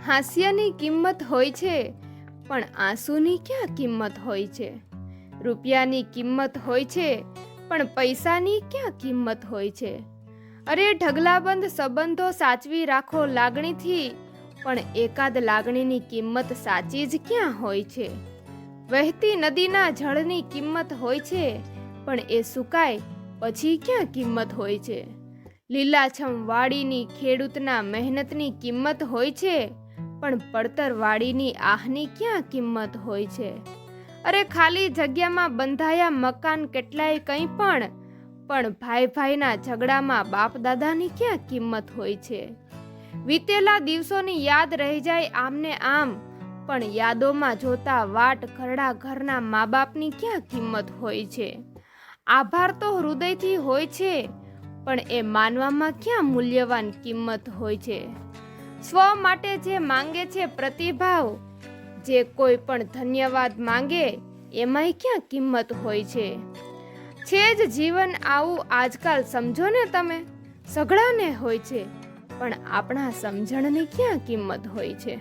હાસ્યની કિંમત હોય છે, પણ આંસુની ક્યાં કિંમત હોય છે? રૂપિયાની કિંમત હોય છે, પણ પૈસાની ક્યાં કિંમત હોય છે? અરે ઢગલાબંધ સંબંધો સાચવી રાખો લાગણીથી, પણ એકાદ લાગણીની કિંમત સાચી જ ક્યાં હોય છે? વહેતી નદીના જળની કિંમત હોય છે, પણ એ સુકાય પછી ક્યાં કિંમત હોય છે? લીલાછમ વાડીની ખેડૂતના મહેનતની કિંમત હોય છે, પણ પડતર વાડીની આહની ક્યાં કિંમત હોય છે? અરે ખાલી જગ્યામાં બંધાયા મકાન કેટલાય કંઈ પણ ભાઈ ભાઈના ઝઘડામાં બાપ દાદાની ક્યાં કિંમત હોય છે? વીતેલા દિવસોની યાદ રહી જાય આમને આમ, પણ યાદોમાં જોતા વાટ ખરડા ઘરના મા બાપની ક્યાં કિંમત હોય છે? આભાર તો હૃદયથી હોય છે, પણ એ માનવામાં ક્યાં મૂલ્યવાન કિંમત હોય છે? સ્વ માટે જે માંગે છે પ્રતિભાવ, જે કોઈ પણ ધન્યવાદ માંગે એમાંય ક્યાં કિંમત હોય છે? છે જ જીવન આવું આજકાલ, સમજો ને તમે. સઘળાને હોય છે, પણ આપણા સમજણની ક્યાં કિંમત હોય છે?